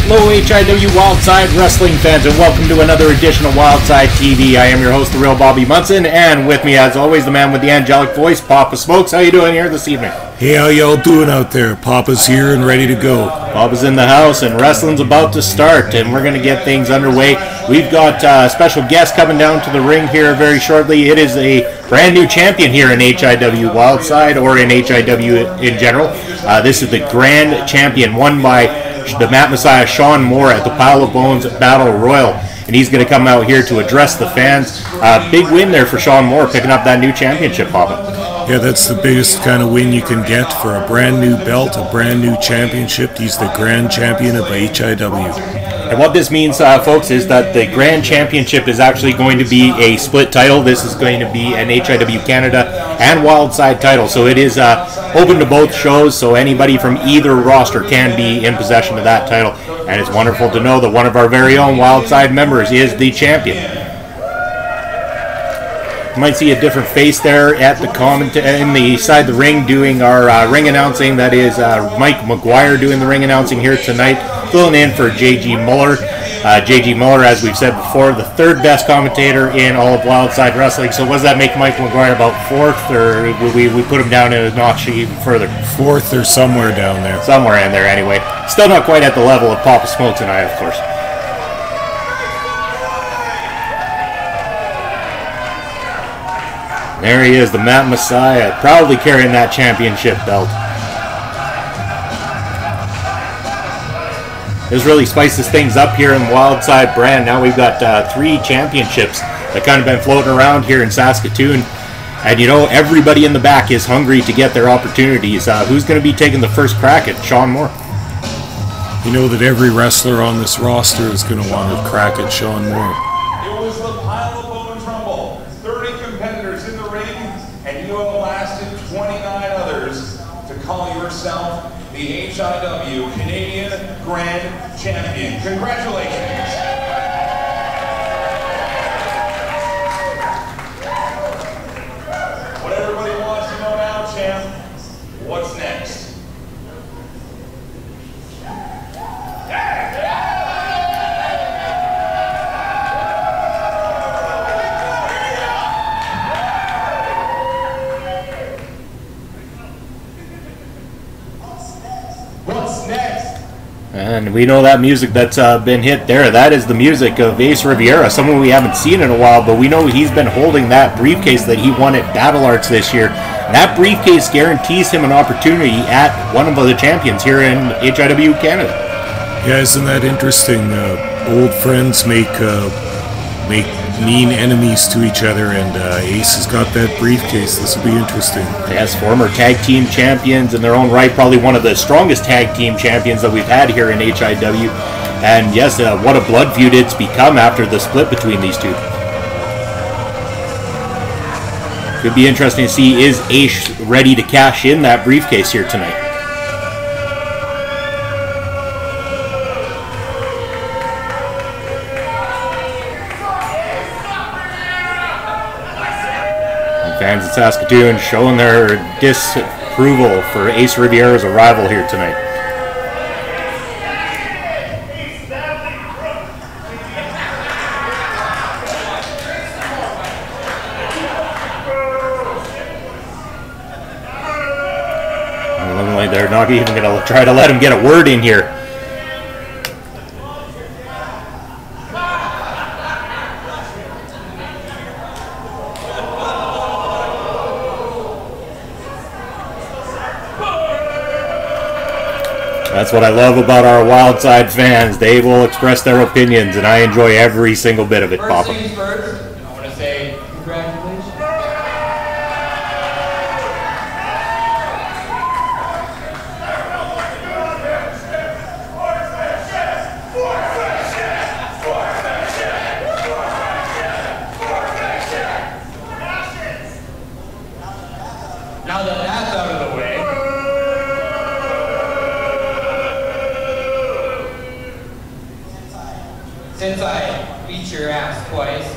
Hello HIW Wildside Wrestling fans, and welcome to another edition of Wildside TV. I am your host, the real Bobby Munson, and with me as always, the man with the angelic voice, Papa Smokes. How you doing here this evening? Hey, how y'all doing out there? Papa's here and ready to go. Papa's in the house, and wrestling's about to start, and we're going to get things underway. We've got a special guest coming down to the ring here very shortly. It is a brand new champion here in HIW Wildside, or in HIW in general. This is the Grand Champion, won by the Mat Messiah Shaun Moore at the Pile of Bones Battle Royal, and he's going to come out here to address the fans. Big win there for Shaun Moore, picking up that new championship, Papa. Yeah, that's the biggest kind of win you can get for a brand new belt, a brand new championship. He's the Grand Champion of HIW. And what this means, folks, is that the Grand Championship is actually going to be a split title. This is going to be an HIW Canada and Wildside title. So it is open to both shows, so anybody from either roster can be in possession of that title. And it's wonderful to know that one of our very own Wildside members is the champion. You might see a different face there at the in the side of the ring doing our ring announcing. That is Mike McGuire doing the ring announcing here tonight, filling in for J.G. Muller. J.G. Muller, as we've said before, the third best commentator in all of Wildside Wrestling. So what does that make Mike McGuire, about fourth, or we put him down a notch even further? Fourth or somewhere down there. Somewhere in there anyway. Still not quite at the level of Papa Smokes and I, of course. There he is, the Mat Messiah, proudly carrying that championship belt. This really spices things up here in the Wildside brand. Now we've got 3 championships that kind of been floating around here in Saskatoon. And you know, everybody in the back is hungry to get their opportunities. Who's going to be taking the first crack at Shaun Moore? You know that every wrestler on this roster is going to want to crack at Shaun Moore. It was the Pile of Bones Rumble. 30 competitors in the ring, and you have lasted 29 others to call yourself the HIW Canadian Grand Champion. Congratulations. What everybody wants to know now, champ, what's next? And we know that music that's been hit there. That is the music of Ace Riviera, someone we haven't seen in a while, but we know he's been holding that briefcase that he won at Battle Arts this year. That briefcase guarantees him an opportunity at one of the champions here in HIW Canada. Yeah, isn't that interesting? Old friends make mean enemies to each other, and Ace has got that briefcase. This will be interesting. Yes, former tag team champions in their own right, probably one of the strongest tag team champions that we've had here in HIW. And yes, what a blood feud it's become after the split between these two. Could be interesting to see, is Ace ready to cash in that briefcase here tonight? Fans in Saskatoon showing their disapproval for Ace Riviera's arrival here tonight. Looking like they're not even going to try to let him get a word in here. That's what I love about our Wildside fans. They will express their opinions, and I enjoy every single bit of it, Papa. First things first, I want to say congratulations. Now that that's out of the way, since I beat your ass twice,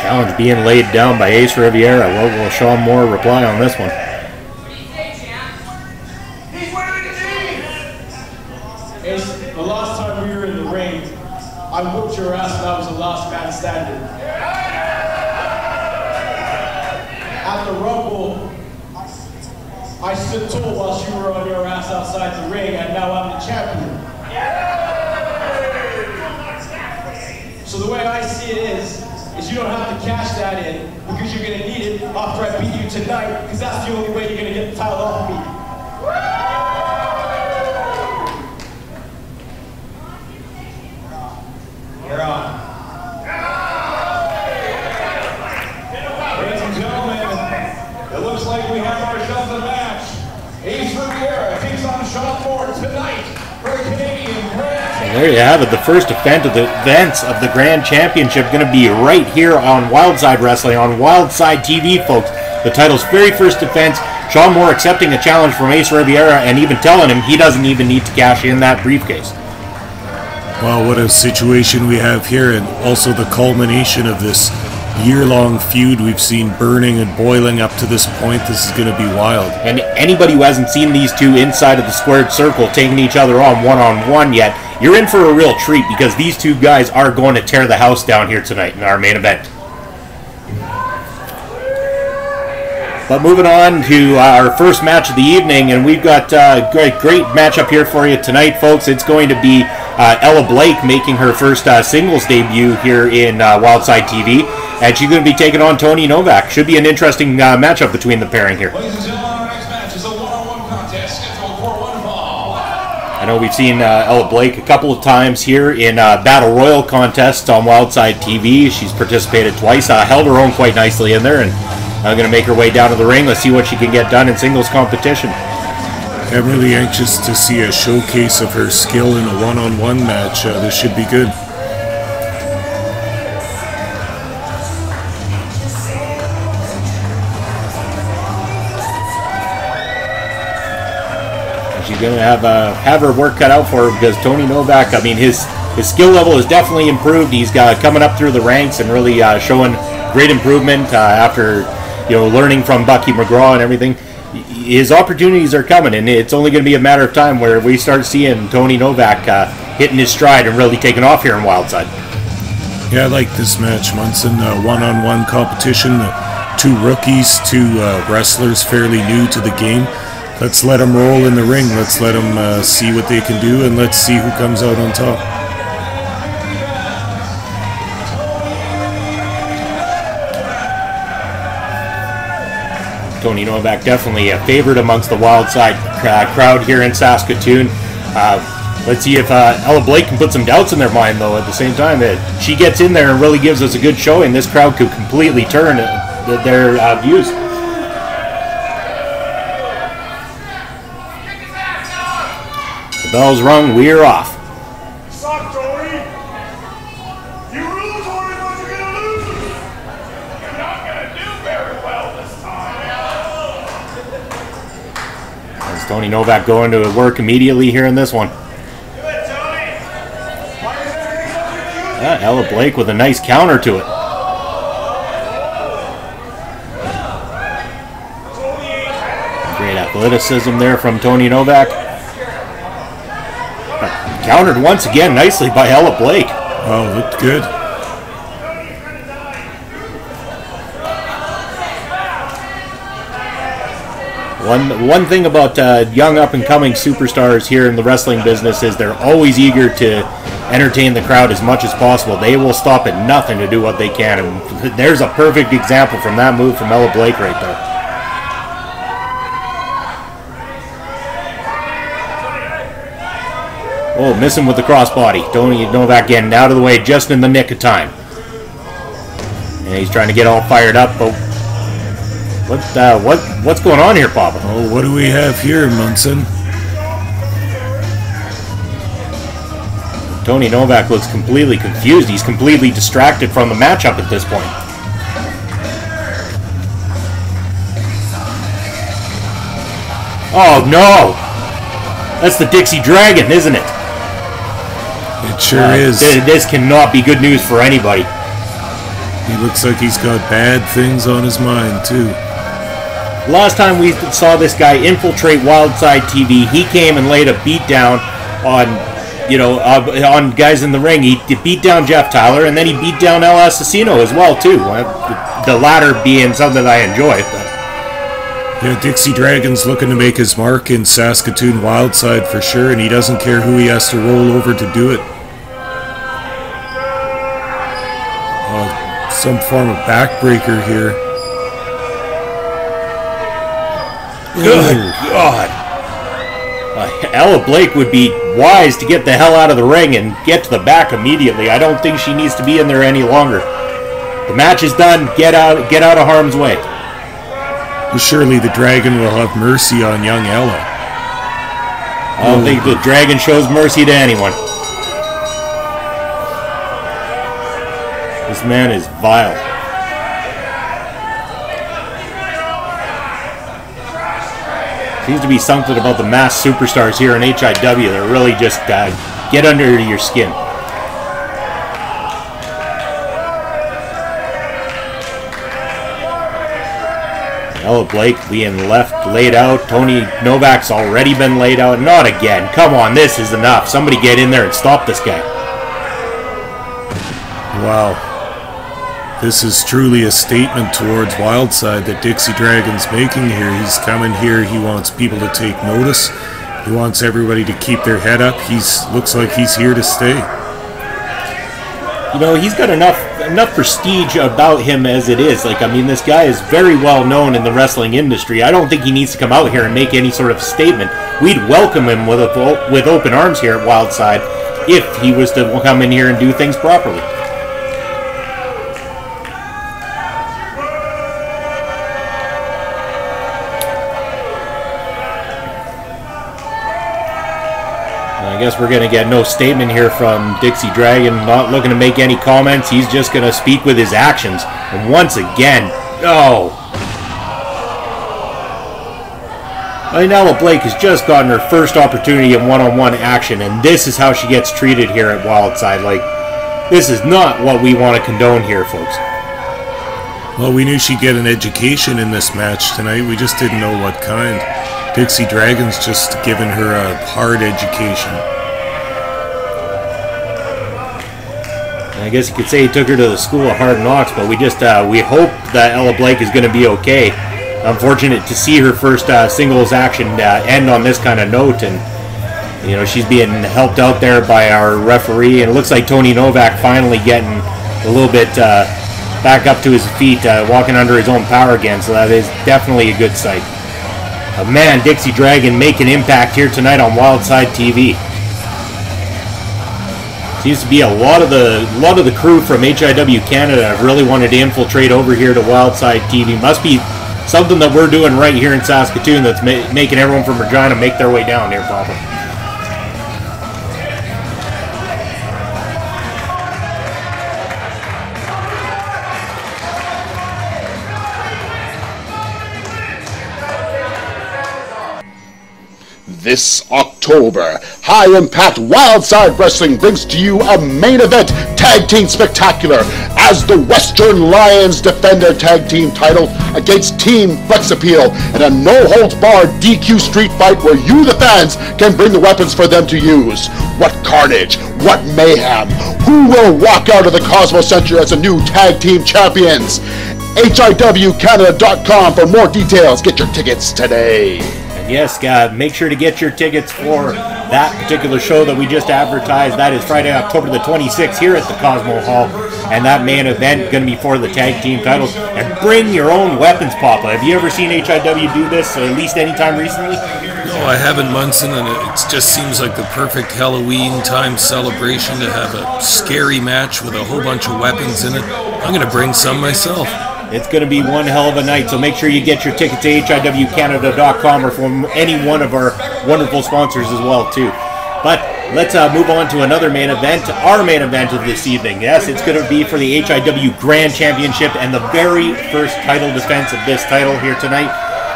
Challenge being laid down by Ace Riviera. What will Shaun Moore reply on this one? Ace, the last time we were in the ring, I whooped your ass and I was the last man standing. At the Rumble, I stood tall whilst you were on your ass outside the ring, and now I'm the champion. So the way I see it is you don't have to cash that in because you're going to need it after I beat you tonight, because that's the only way you're going to get the title off me. You're on. Ladies and gentlemen, it looks like we have ourselves a match. Ace Riviera takes on Shaun Moore tonight for the Canadian Grand Championship. There you have it. The first events of the Grand Championship going to be right here on Wildside Wrestling, on Wildside TV, folks. The title's very first defense. Shaun Moore accepting a challenge from Ace Riviera and even telling him he doesn't even need to cash in that briefcase. Well, what a situation we have here, and also the culmination of this year-long feud we've seen burning and boiling up to this point. This is going to be wild. And anybody who hasn't seen these two inside of the squared circle taking each other on one-on-one yet, you're in for a real treat, because these two guys are going to tear the house down here tonight in our main event. But moving on to our first match of the evening, and we've got a great matchup here for you tonight, folks. It's going to be Ella Blake making her first singles debut here in Wildside TV, and she's going to be taking on Tony Novak. Should be an interesting matchup between the pairing here. Ladies and gentlemen, our next match is a one-on-one contest scheduled for one fall. I know we've seen Ella Blake a couple of times here in Battle Royal contests on Wildside TV. She's participated twice, held her own quite nicely in there, and going to make her way down to the ring. Let's see what she can get done in singles competition. I'm really anxious to see a showcase of her skill in a one-on-one match. This should be good. She's going to have her work cut out for her, because Tony Novak, I mean, his skill level has definitely improved. He's coming up through the ranks and really showing great improvement after learning from Bucky McGraw and everything. His opportunities are coming, and it's only going to be a matter of time where we start seeing Tony Novak hitting his stride and really taking off here in Wildside. Yeah, I like this match, Munson. One-on-one competition. Two rookies, two wrestlers fairly new to the game. Let's let them roll in the ring. Let's let them see what they can do, and let's see who comes out on top. Tony Novak definitely a favorite amongst the Wildside crowd here in Saskatoon. Let's see if Ella Blake can put some doubts in their mind, though, at the same time. That she gets in there and really gives us a good showing, this crowd could completely turn their views. The bell's rung, we're off. Suck, Tony! You lose, Tony, but you're gonna lose! You're not gonna do very well this time. As Tony Novak going to work immediately here in this one. Do it, Tony! Why is everything so confusing? Ella Blake with a nice counter to it. Great athleticism there from Tony Novak. Countered once again nicely by Ella Blake. Oh, looked good. One thing about young up-and-coming superstars here in the wrestling business is they're always eager to entertain the crowd as much as possible. They will stop at nothing to do what they can, and there's a perfect example from that move from Ella Blake right there. Oh, missing with the crossbody. Tony Novak getting out of the way just in the nick of time. And he's trying to get all fired up, but what's going on here, Papa? Oh, what do we have here, Munson? Tony Novak looks completely confused. He's completely distracted from the matchup at this point. Oh, no! That's the Dixie Dragon, isn't it? It sure is. This cannot be good news for anybody. He looks like he's got bad things on his mind, too. Last time we saw this guy infiltrate Wildside TV, he came and laid a beat down on, on guys in the ring. He beat down Jeff Tyler, and then he beat down El Assassino as well, too. The latter being something that I enjoy. But. Yeah, Dixie Dragon's looking to make his mark in Saskatoon Wildside for sure, and he doesn't care who he has to roll over to do it. Some form of backbreaker here. Good God. Ella Blake would be wise to get the hell out of the ring and get to the back immediately. I don't think she needs to be in there any longer. The match is done. Get out of harm's way. Well, surely the Dragon will have mercy on young Ella. I don't think the Dragon shows mercy to anyone. This man is vile. Seems to be something about the masked superstars here in HIW that really just get under your skin. Ella Blake being laid out. Tony Novak's already been laid out. Not again. Come on, this is enough. Somebody get in there and stop this guy. Wow. This is truly a statement towards Wildside that Dixie Dragon's making here. He's coming here. He wants people to take notice. He wants everybody to keep their head up. Looks like he's here to stay. He's got enough prestige about him as it is. This guy is very well known in the wrestling industry. I don't think he needs to come out here and make any sort of statement. We'd welcome him with open arms here at Wildside if he was to come in here and do things properly. I guess we're going to get no statement here from Dixie Dragon. Not looking to make any comments. He's just going to speak with his actions. And once again, no. Ella Blake has just gotten her first opportunity in one-on-one action, and this is how she gets treated here at Wildside. This is not what we want to condone here, folks. Well, we knew she'd get an education in this match tonight. We just didn't know what kind. Dixie Dragon's just given her a hard education. I guess you could say he took her to the school of hard knocks, but we hope that Ella Blake is going to be okay. Unfortunate to see her first singles action end on this kind of note, and she's being helped out there by our referee, and it looks like Tony Novak finally getting a little bit back up to his feet, walking under his own power again, so that is definitely a good sight. Man, Dixie Dragon making impact here tonight on Wildside TV. Seems to be a lot of the crew from HIW Canada have really wanted to infiltrate over here to Wildside TV. Must be something that we're doing right here in Saskatoon that's making everyone from Regina make their way down here, probably. This October, High Impact Wildside Wrestling brings to you a main event tag team spectacular as the Western Lions defend their tag team title against Team Flex Appeal in a no-holds-barred DQ street fight where you, the fans, can bring the weapons for them to use. What carnage, what mayhem, who will walk out of the Cosmos Center as the new tag team champions? HIWCanada.com for more details. Get your tickets today. Yes, make sure to get your tickets for that particular show that we just advertised. That is Friday, October the 26th here at the Cosmo Hall. And that main event going to be for the tag team titles. And bring your own weapons, Papa. Have you ever seen HIW do this, at least any time recently? No, I haven't, Munson, and it just seems like the perfect Halloween time celebration to have a scary match with a whole bunch of weapons in it. I'm going to bring some myself. It's going to be one hell of a night, so make sure you get your tickets to HIWCanada.com or from any one of our wonderful sponsors as well, too. But let's move on to another main event, our main event of this evening. Yes, it's going to be for the HIW Grand Championship and the very first title defense of this title here tonight.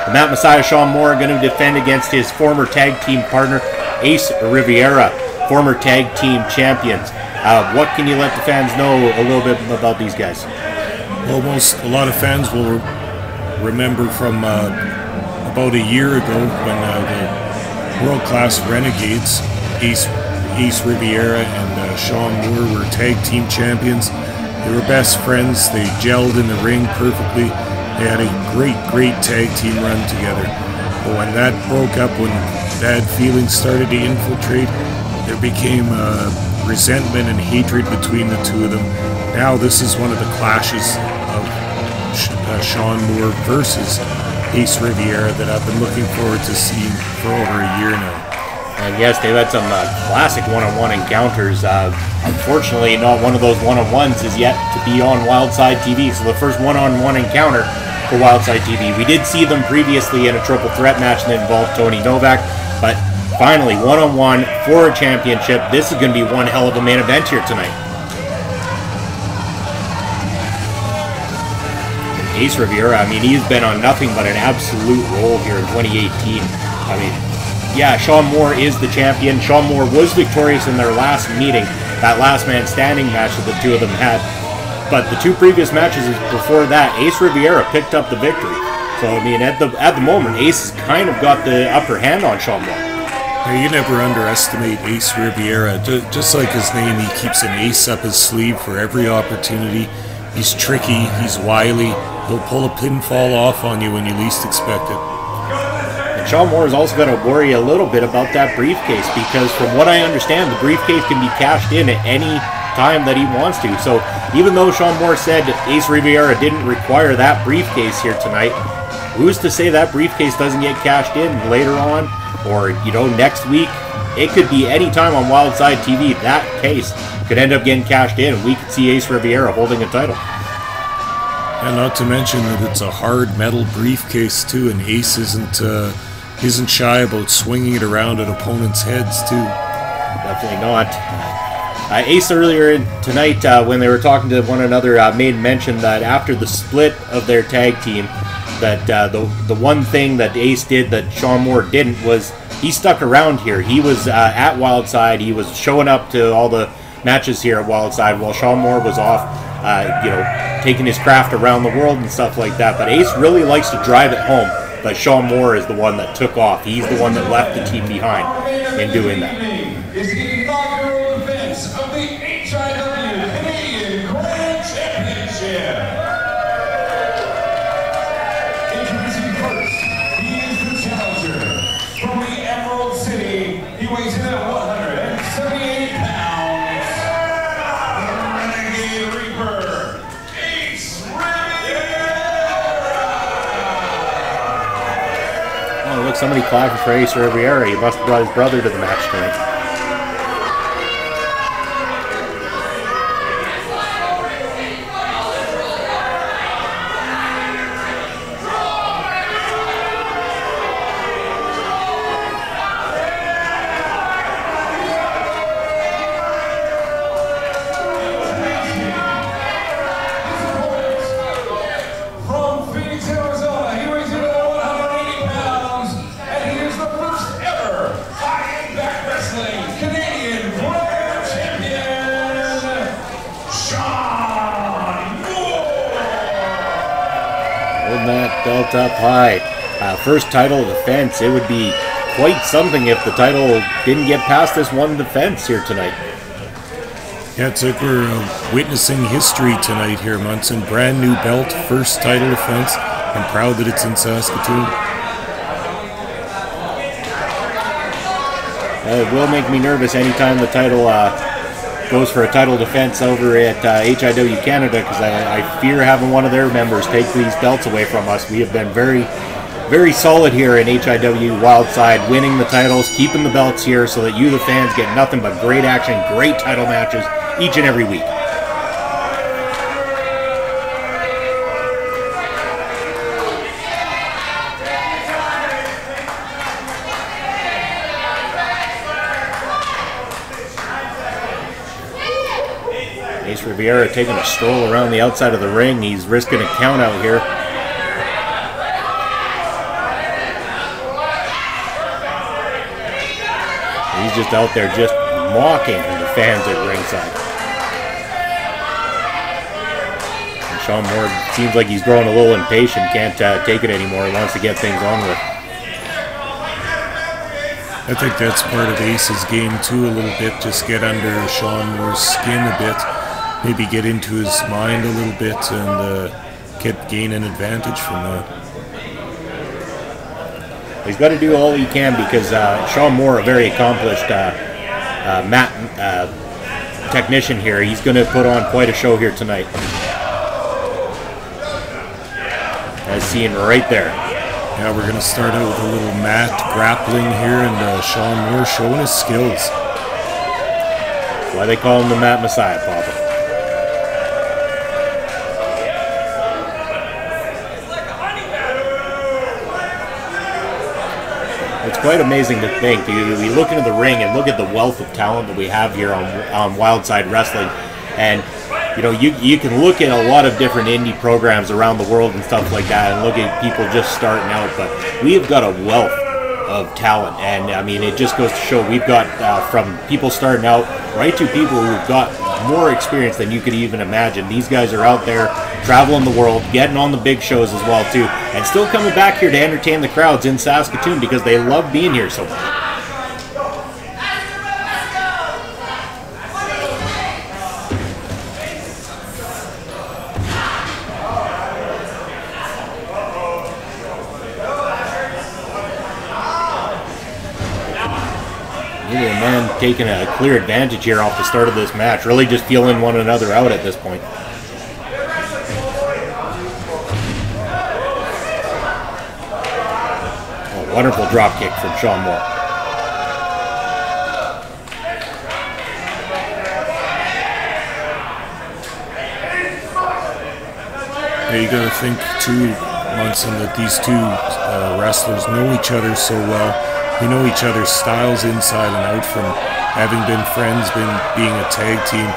The Mount Messiah Shaun Moore going to defend against his former tag team partner, Ace Riviera, former tag team champions. What can you let the fans know a little bit about these guys? Almost a lot of fans will remember from about a year ago when the world-class Renegades, Ace Riviera and Shaun Moore, were tag team champions. They were best friends. They gelled in the ring perfectly. They had a great tag team run together. But when that broke up, when bad feelings started to infiltrate, there became resentment and hatred between the two of them. Now this is one of the clashes of Shaun Moore versus Ace Riviera that I've been looking forward to seeing for over a year now. And yes, they've had some classic one-on-one encounters. Unfortunately, not one of those one-on-ones is yet to be on Wildside TV. So the first one-on-one encounter for Wildside TV. We did see them previously in a triple threat match that involved Tony Novak, but finally, one-on-one for a championship. This is going to be one hell of a main event here tonight. Ace Riviera, I mean, he's been on nothing but an absolute roll here in 2018. I mean, yeah, Shaun Moore is the champion. Shaun Moore was victorious in their last meeting, that last man standing match that the two of them had. But the two previous matches before that, Ace Riviera picked up the victory. So, I mean, at the moment, Ace has kind of got the upper hand on Shaun Moore. Yeah, you never underestimate Ace Riviera. Just like his name, he keeps an ace up his sleeve for every opportunity. He's tricky, he's wily. He'll pull a pinfall off on you when you least expect it. And Shaun Moore is also going to worry a little bit about that briefcase, because from what I understand, the briefcase can be cashed in at any time that he wants to. So even though Shaun Moore said Ace Riviera didn't require that briefcase here tonight, who's to say that briefcase doesn't get cashed in later on, or, you know, next week? It could be any time on Wildside TV. That case could end up getting cashed in, and we could see Ace Riviera holding a title. And not to mention that it's a hard metal briefcase too, and Ace isn't shy about swinging it around at opponents' heads too. Definitely not. Ace earlier tonight, when they were talking to one another, made mention that after the split of their tag team, that the one thing that Ace did that Shaun Moore didn't was he stuck around here. He was at Wildside. He was showing up to all the matches here at Wildside while Shaun Moore was off, you know, taking his craft around the world and stuff like that. But Ace really likes to drive it home that Shaun Moore is the one that took off. He's the one that left the team behind in doing that. Is the inaugural events of the HIW Canadian Grand Championship. Introducing first, he is the challenger from the Emerald City. He weighs in at 178 pounds. The Renegade Reaper, Ace Riviera. Oh, look, somebody clapping for Ace Riviera. He must have brought his brother to the match tonight. Canadian Grand Champion, Shaun Moore. Holding that belt up high. First title defense. It would be quite something if the title didn't get past this one defense here tonight. Yeah, it's like we're witnessing history tonight here, Munson. Brand new belt, first title defense. I'm proud that it's in Saskatoon. It will make me nervous anytime the title goes for a title defense over at HIW Canada, because I fear having one of their members take these belts away from us. We have been very, very solid here in HIW Wildside, winning the titles, keeping the belts here so that you, the fans, get nothing but great action, great title matches each and every week. Ace Riviera taking a stroll around the outside of the ring. He's risking a count out here. He's just out there just mocking the fans at ringside. And Shaun Moore seems like he's growing a little impatient, can't take it anymore. He wants to get things on with. I think that's part of Ace's game too, a little bit. Just get under Shaun Moore's skin a bit, maybe get into his mind a little bit, and gain an advantage from that. He's got to do all he can because Shaun Moore, a very accomplished mat technician here, he's going to put on quite a show here tonight. As seen right there. Yeah, we're going to start out with a little mat grappling here, and Shaun Moore showing his skills. That's why they call him the Mat Messiah, Papa. It's quite amazing to think. We look into the ring and look at the wealth of talent that we have here on Wildside Wrestling, and you know, you can look at a lot of different indie programs around the world and stuff like that, and look at people just starting out. But we've got a wealth of talent, and I mean, it just goes to show we've got from people starting out right to people who've got more experience than you could even imagine. These guys are out there traveling the world, getting on the big shows as well too, and still coming back here to entertain the crowds in Saskatoon because they love being here so much. Neither man taking a clear advantage here off the start of this match, really just feeling one another out at this point. Oh, wonderful drop kick from Shaun Moore. Yeah, you got to think too, Munson, that these two wrestlers know each other so well. They know each other's styles inside and out from having been friends, being a tag team.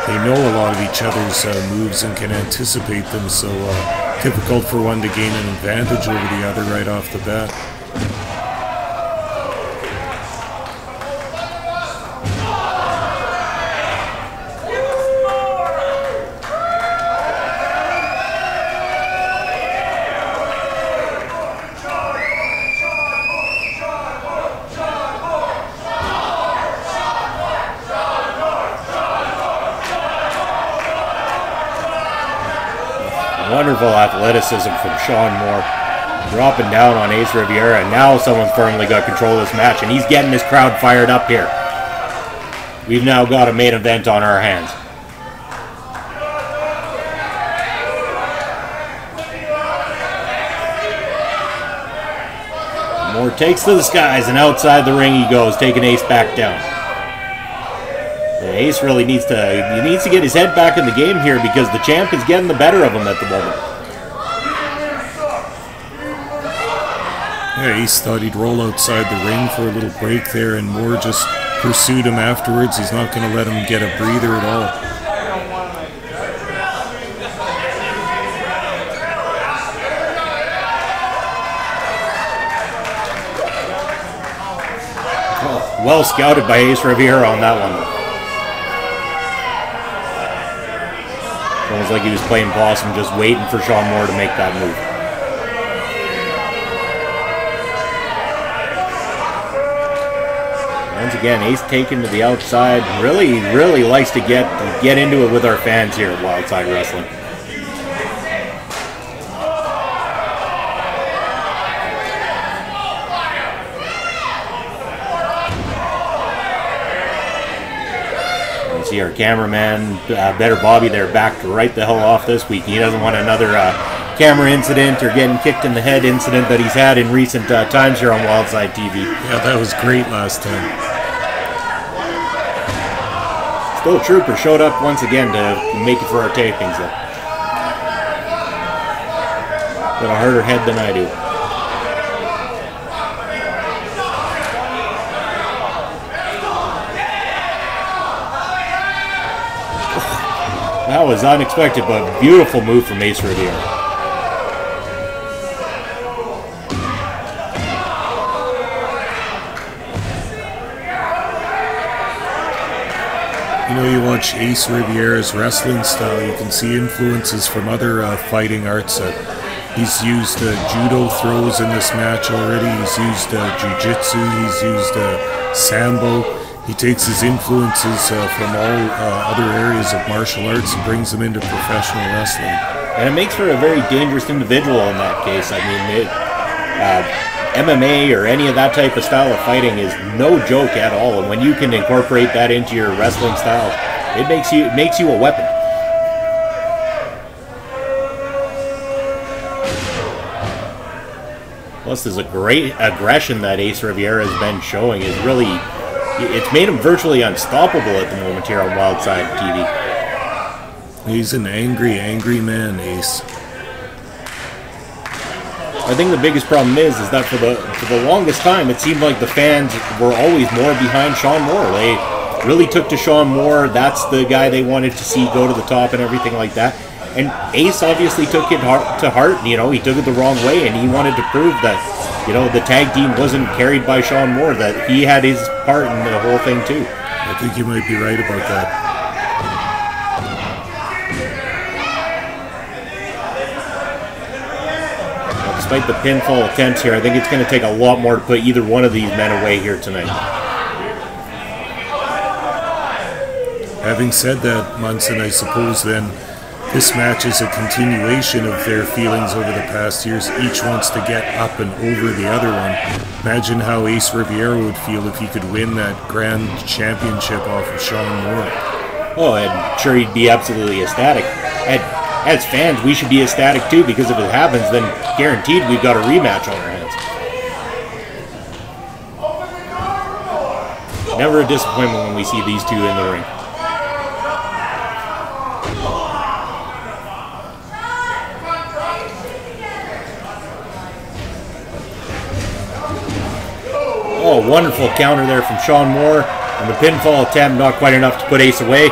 They know a lot of each other's moves and can anticipate them, so difficult for one to gain an advantage over the other right off the bat. Wonderful athleticism from Shaun Moore, dropping down on Ace Riviera, and now someone's firmly got control of this match, and he's getting his crowd fired up here. We've now got a main event on our hands. Moore takes to the skies, and outside the ring he goes, taking Ace back down. Ace really needs to get his head back in the game here because the champ is getting the better of him at the moment. Yeah, Ace thought he'd roll outside the ring for a little break there, and Moore just pursued him afterwards. He's not going to let him get a breather at all. Well scouted by Ace Riviera on that one. Almost like he was playing possum, just waiting for Shaun Moore to make that move. Once again, Ace taken to the outside. Really likes to get into it with our fans here at Wildside Wrestling. See our cameraman, Better Bobby, there backed right the hell off this week. He doesn't want another camera incident or getting kicked in the head incident that he's had in recent times here on Wildside TV. Yeah, that was great last time. Still a trooper showed up once again to make it for our tapings though. Got a harder head than I do. That was unexpected, but beautiful move from Ace Riviera. You know, you watch Ace Riviera's wrestling style, you can see influences from other fighting arts. He's used judo throws in this match already. He's used jiu-jitsu. He's used sambo. He takes his influences from all other areas of martial arts and brings them into professional wrestling. And it makes for a very dangerous individual in that case. I mean, MMA or any of that type of style of fighting is no joke at all. And when you can incorporate that into your wrestling style, it makes you a weapon. Plus, there's a great aggression that Ace Riviera has been showing. It's made him virtually unstoppable at the moment here on Wildside TV. He's an angry, angry man, Ace. I think the biggest problem is that for the longest time, it seemed like the fans were always more behind Shaun Moore. They really took to Shaun Moore. That's the guy they wanted to see go to the top and everything like that. And Ace obviously took it to heart. You know, he took it the wrong way, and he wanted to prove that, you know, the tag team wasn't carried by Shaun Moore, that he had his part in the whole thing too. I think you might be right about that. Well, despite the pinfall attempts here, I think it's going to take a lot more to put either one of these men away here tonight. Having said that, Munson, I suppose then this match is a continuation of their feelings over the past years. Each wants to get up and over the other one. Imagine how Ace Riviera would feel if he could win that Grand Championship off of Shaun Moore. Oh, I'm sure he'd be absolutely ecstatic. And as fans, we should be ecstatic too, because if it happens, then guaranteed we've got a rematch on our hands. Never a disappointment when we see these two in the ring. Oh, wonderful counter there from Shaun Moore. And the pinfall attempt, not quite enough to put Ace away.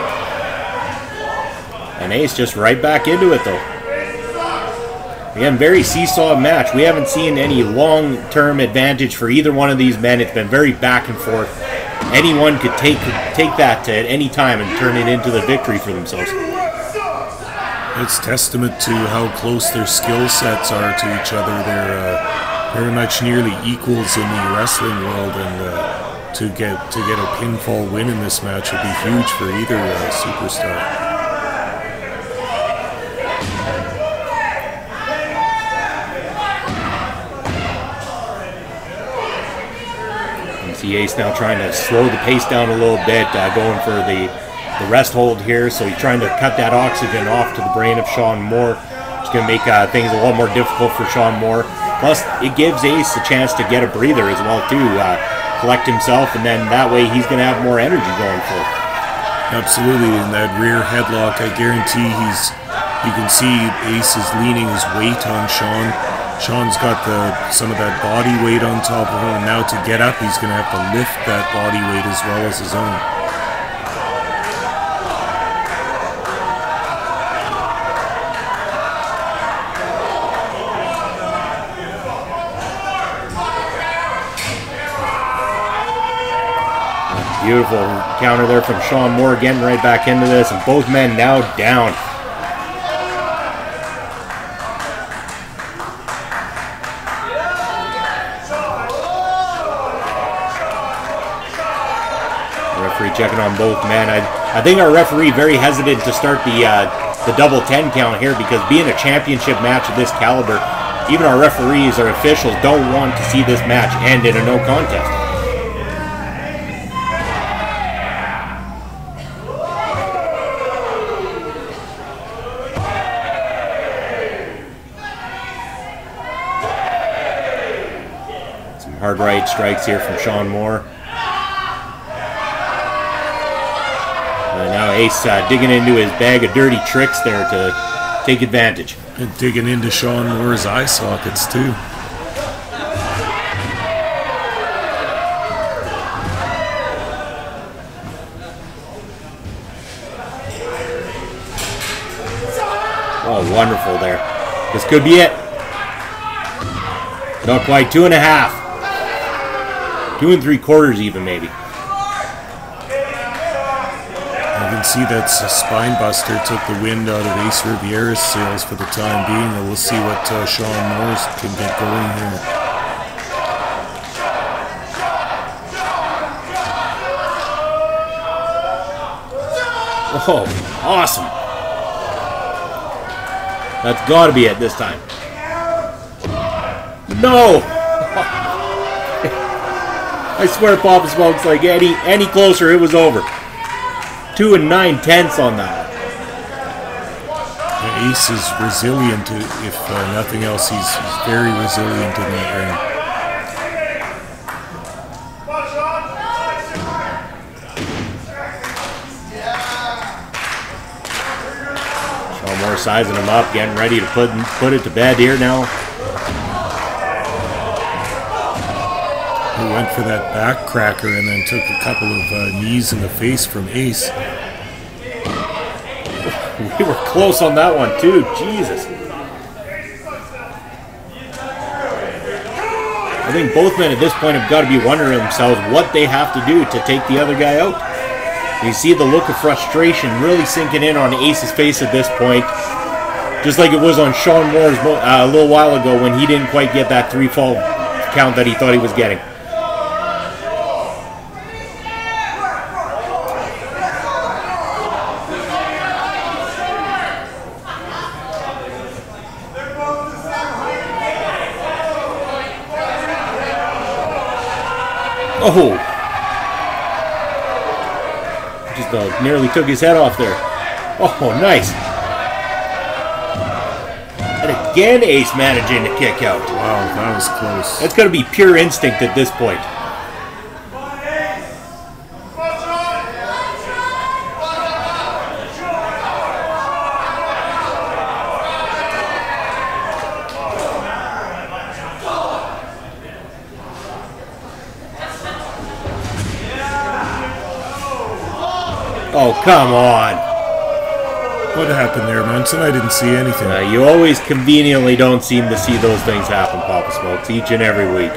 And Ace just right back into it, though. Again, very seesaw match. We haven't seen any long-term advantage for either one of these men. It's been very back and forth. Anyone could take that at any time and turn it into the victory for themselves. It's testament to how close their skill sets are to each other. They're very much nearly equals in the wrestling world, and to get a pinfall win in this match would be huge for either superstar. You see Ace now trying to slow the pace down a little bit, going for the rest hold here, so he's trying to cut that oxygen off to the brain of Shaun Moore. It's going to make things a lot more difficult for Shaun Moore. Plus, it gives Ace a chance to get a breather as well, too. Collect himself, and then that way he's going to have more energy going forward. Absolutely, in that rear headlock, I guarantee you can see Ace is leaning his weight on Shaun. Shaun's got some of that body weight on top of him, and now to get up, he's going to have to lift that body weight as well as his own. Beautiful counter there from Shaun Moore, getting right back into this, and both men now down. The referee checking on both men. I think our referee very hesitant to start the double 10 count here, because being a championship match of this caliber, even our referees or officials don't want to see this match end in a no contest. Hard right strikes here from Shaun Moore. And now Ace digging into his bag of dirty tricks there to take advantage. And digging into Shaun Moore's eye sockets too. Oh, wonderful there. This could be it. Not quite. 2.5. 2 3/4 even, maybe. I can see that spine buster took the wind out of Ace Riviera's sails for the time being, and we'll see what Shaun Moore can get going here. Oh, awesome. That's got to be it this time. No! I swear Papa Smoke's like any closer, it was over. 2 9/10 on that. Ace is resilient, if nothing else. He's very resilient in that ring. Shaun Moore sizing him up, getting ready to put it to bed here now. He went for that back cracker and then took a couple of knees in the face from Ace. We were close on that one too, Jesus. I think both men at this point have got to be wondering themselves what they have to do to take the other guy out. You see the look of frustration really sinking in on Ace's face at this point. Just like it was on Shaun Moore's a little while ago when he didn't quite get that 3-fall count that he thought he was getting. Oh! Just nearly took his head off there. Oh, nice. And again, Ace managing to kick out. Wow, that was close. That's got to be pure instinct at this point. Oh, come on. What happened there, Munson? I didn't see anything. You always conveniently don't seem to see those things happen, Papa Smokes, each and every week.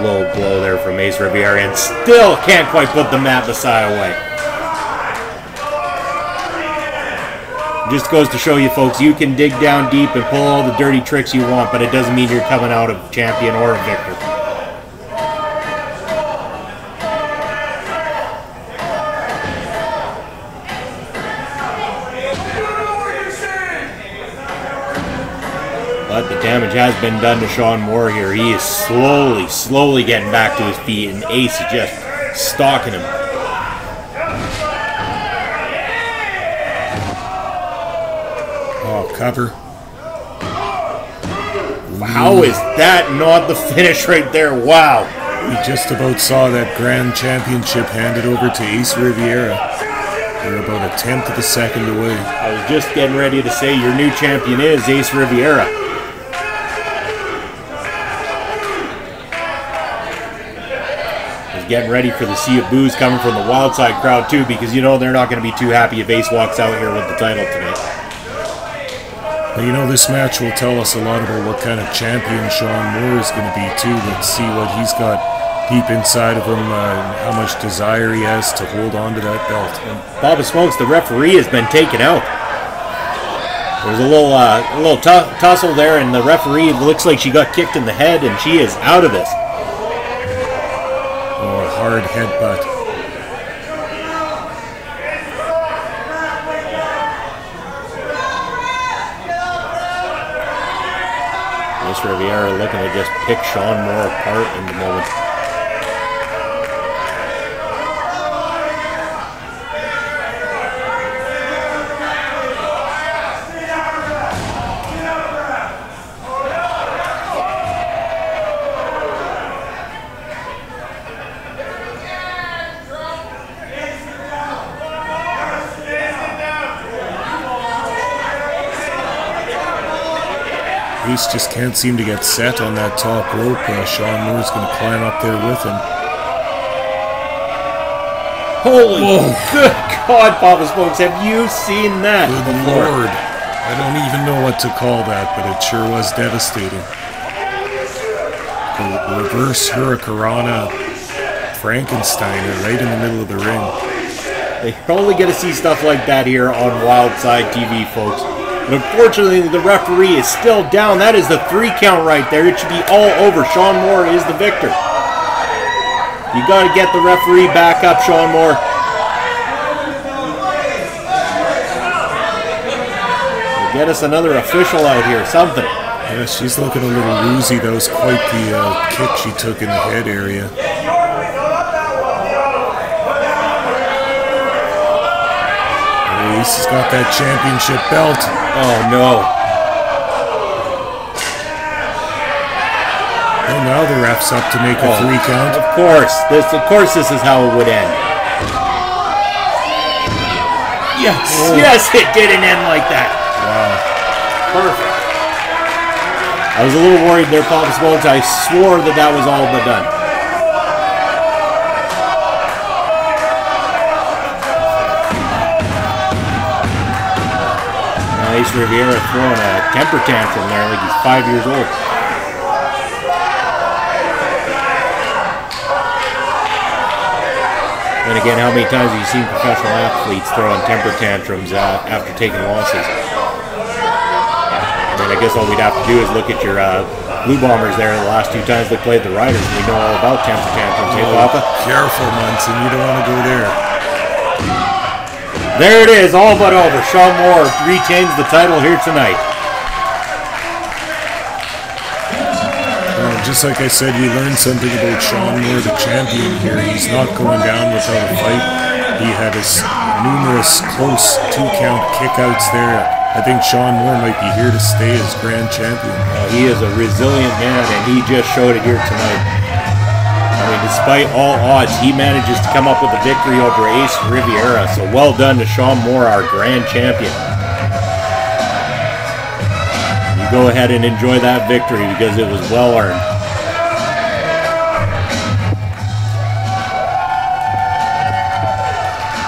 Low blow there from Ace Riviera, and still can't quite put the Matt Messiah away. Just goes to show you, folks, you can dig down deep and pull all the dirty tricks you want, but it doesn't mean you're coming out a champion or a victor. But the damage has been done to Shaun Moore here. He is slowly getting back to his feet, and Ace is just stalking him. Oh, cover. How is that not the finish right there? Wow. We just about saw that Grand Championship handed over to Ace Riviera. We're about a tenth of a second away. I was just getting ready to say your new champion is Ace Riviera. Getting ready for the sea of boos coming from the Wildside crowd too, because you know they're not going to be too happy if Ace walks out here with the title tonight. Well, you know, this match will tell us a lot about what kind of champion Shaun Moore is going to be too. Let's see what he's got deep inside of him, how much desire he has to hold on to that belt. And Papa Smokes, the referee has been taken out. There's a little tussle there, and the referee looks like she got kicked in the head, and she is out of this. Hard headbutt. Ace Riviera looking to just pick Shaun Moore apart in the moment. Ace just can't seem to get set on that top rope. Shaun Moore's going to climb up there with him. Holy good God, Papa Smokes, have you seen that? Good Lord. I don't even know what to call that, but it sure was devastating. The reverse Hurricanrana Frankensteiner right in the middle of the ring. You're only going to see stuff like that here on Wildside TV, folks. But unfortunately, the referee is still down. That is the 3 count right there. It should be all over. Shaun Moore is the victor. You got to get the referee back up, Shaun Moore. Get us another official out here, something. Yeah, she's looking a little woozy. That was quite the kick she took in the head area. Ace has got that championship belt. Oh no. And now the ref's up to make a 3 count. Of course this is how it would end. Yes, yes, it didn't end like that. Wow. Perfect. I was a little worried there, Papa Smokes. I swore that was all but done. Ace Riviera throwing a temper tantrum there like he's 5 years old. And again, how many times have you seen professional athletes throwing temper tantrums after taking losses? And I guess all we'd have to do is look at your Blue Bombers there the last 2 times they played the Riders. We know all about temper tantrums, hey Papa? Careful, Munson, you don't want to go there. There it is, all but over. Shaun Moore retains the title here tonight. Just like I said, we learned something about Shaun Moore, the champion here. He's not going down without a fight. He had his numerous close 2 count kickouts there. I think Shaun Moore might be here to stay as grand champion. He is a resilient man, and he just showed it here tonight. I mean, despite all odds, he manages to come up with a victory over Ace Riviera. So well done to Shaun Moore, our grand champion. You go ahead and enjoy that victory because it was well earned.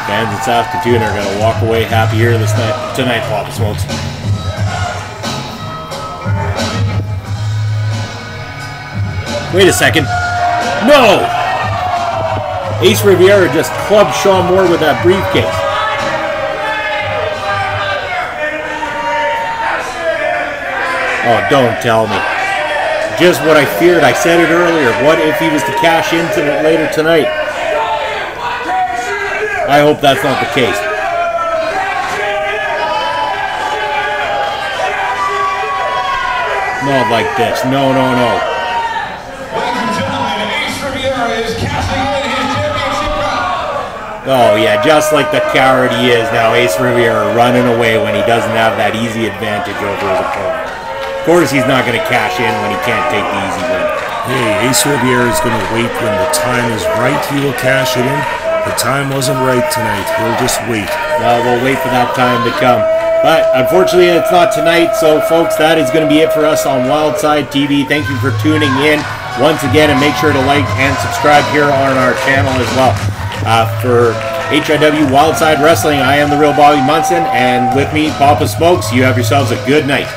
Fans in Saskatoon are going to walk away happy here tonight, Papa Smokes. Wait a second. No! Ace Riviera just clubbed Shaun Moore with that briefcase. Oh, don't tell me. Just what I feared. I said it earlier. What if he was to cash into it later tonight? I hope that's not the case. Not like this. No, no, no. Ladies and gentlemen, Ace Riviera is cashing in his championship belt. Oh yeah, just like the coward he is now, Ace Riviera running away when he doesn't have that easy advantage over his opponent. Of course he's not going to cash in when he can't take the easy win. Hey, Ace Riviera is going to wait when the time is right. He will cash it in. The time wasn't right tonight. He'll just wait. We'll wait for that time to come. But unfortunately, it's not tonight. So, folks, that is going to be it for us on Wildside TV. Thank you for tuning in once again, and make sure to like and subscribe here on our channel as well. For HIW Wildside Wrestling, I am the real Bobby Munson, and with me, Papa Smokes. You have yourselves a good night.